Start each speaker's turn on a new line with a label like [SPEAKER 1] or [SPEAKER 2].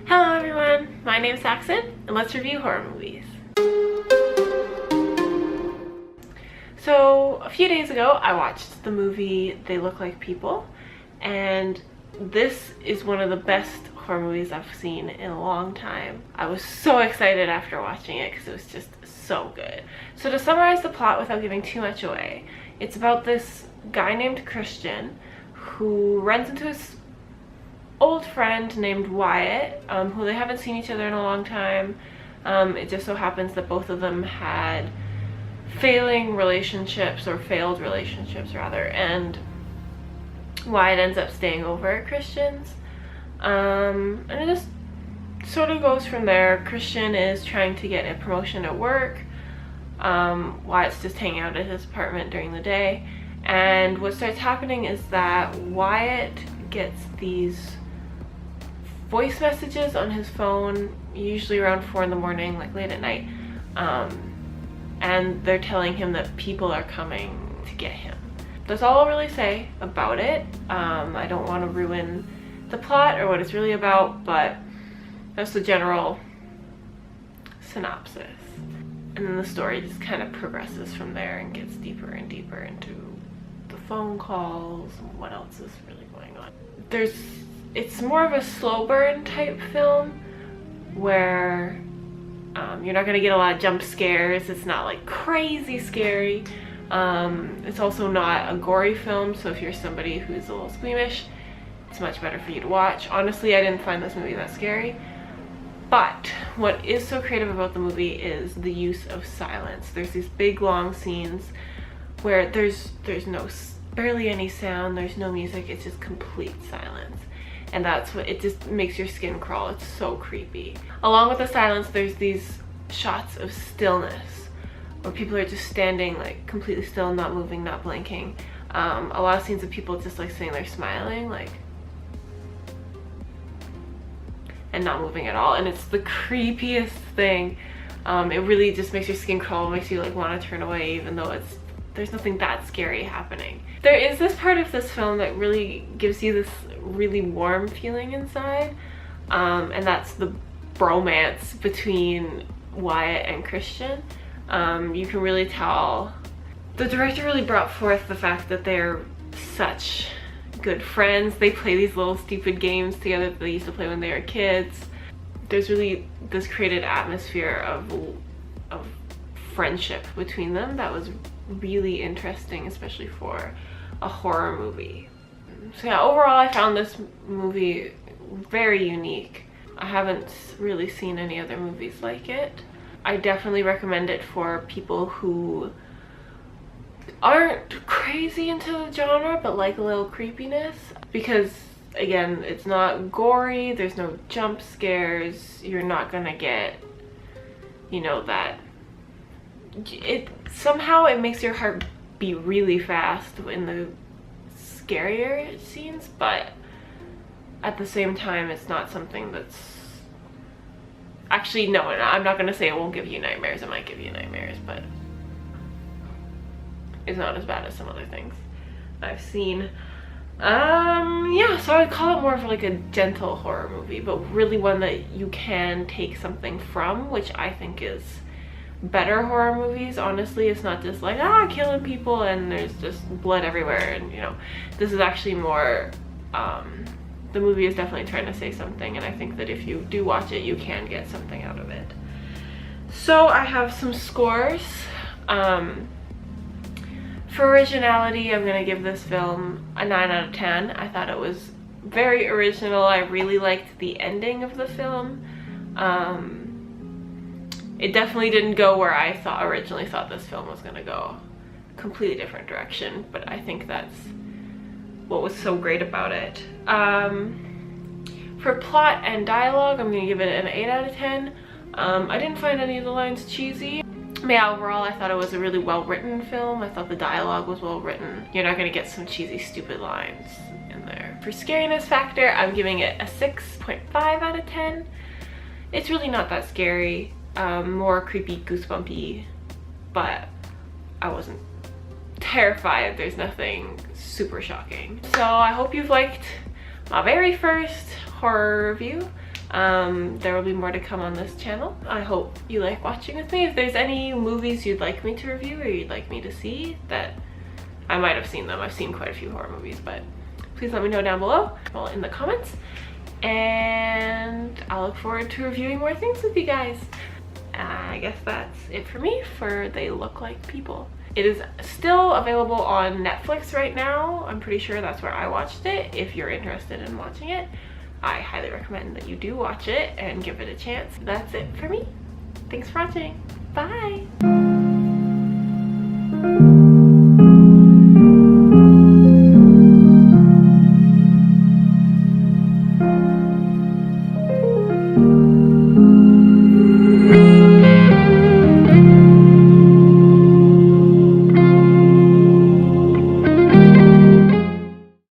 [SPEAKER 1] Hello everyone, my name's Saxon, and let's review horror movies. So, a few days ago, I watched the movie They Look Like People, and this is one of the best horror movies I've seen in a long time. I was so excited after watching it because it was just so good. So to summarize the plot without giving too much away, it's about this guy named Christian who runs into his old friend named Wyatt, who they haven't seen each other in a long time. It just so happens that both of them had failed relationships rather, and Wyatt ends up staying over at Christian's. And it just sort of goes from there. Christian is trying to get a promotion at work. Wyatt's just hanging out at his apartment during the day. And what starts happening is that Wyatt gets these voice messages on his phone, usually around 4 in the morning, like late at night. And they're telling him that people are coming to get him. That's all I'll really say about it. I don't want to ruin the plot or what it's really about, but that's the general synopsis. And then the story just kind of progresses from there and gets deeper and deeper into the phone calls and what else is really going on. It's more of a slow burn type film where you're not gonna get a lot of jump scares. It's not like crazy scary. It's also not a gory film, so if you're somebody who's a little squeamish, it's much better for you to watch. Honestly, I didn't find this movie that scary. But what is so creative about the movie is the use of silence. There's these big long scenes where there's barely any sound, there's no music, it's just complete silence. And that's what, it just makes your skin crawl. It's so creepy. Along with the silence, there's these shots of stillness where people are just standing like completely still, not moving, not blinking. A lot of scenes of people just like sitting there smiling, like, and not moving at all, and it's the creepiest thing. It really just makes your skin crawl, makes you like want to turn away even though there's nothing that scary happening. There is this part of this film that really gives you this really warm feeling inside, and that's the bromance between Wyatt and Christian. You can really tell the director really brought forth the fact that they're such good friends. They play these little stupid games together that they used to play when they were kids. There's really this created atmosphere of friendship between them that was really interesting, especially for a horror movie. So yeah, overall I found this movie very unique. I haven't really seen any other movies like it. I definitely recommend it for people who aren't crazy into the genre but like a little creepiness, because again, it's not gory, there's no jump scares, you're not gonna get, you know, that it makes your heart beat really fast in the scarier scenes, but at the same time it's not something that's actually, no, I'm not gonna say it won't give you nightmares. It might give you nightmares, but it's not as bad as some other things I've seen. Yeah, so I would call it more of like a gentle horror movie, but really one that you can take something from, which I think is better horror movies. Honestly, it's not just like, killing people and there's just blood everywhere, and you know, this is actually more, the movie is definitely trying to say something, and I think that if you do watch it, you can get something out of it. So I have some scores. For originality, I'm gonna give this film a 9 out of 10. I thought it was very original. I really liked the ending of the film. It definitely didn't go where I originally thought this film was gonna go. Completely different direction, but I think that's what was so great about it. For plot and dialogue, I'm gonna give it an 8 out of 10. I didn't find any of the lines cheesy. But yeah, overall I thought it was a really well written film. I thought the dialogue was well written. You're not gonna get some cheesy stupid lines in there. For scariness factor, I'm giving it a 6.5 out of 10. It's really not that scary. More creepy, goosebumpy, but I wasn't terrified. There's nothing super shocking. So I hope you've liked my very first horror review. There will be more to come on this channel. I hope you like watching with me. If there's any movies you'd like me to review or you'd like me to see, that I might have seen them. I've seen quite a few horror movies, but please let me know down below or in the comments. And I'll look forward to reviewing more things with you guys. I guess that's it for me for They Look Like People. It is still available on Netflix right now. I'm pretty sure that's where I watched it. If you're interested in watching it, I highly recommend that you do watch it and give it a chance. That's it for me. Thanks for watching. Bye!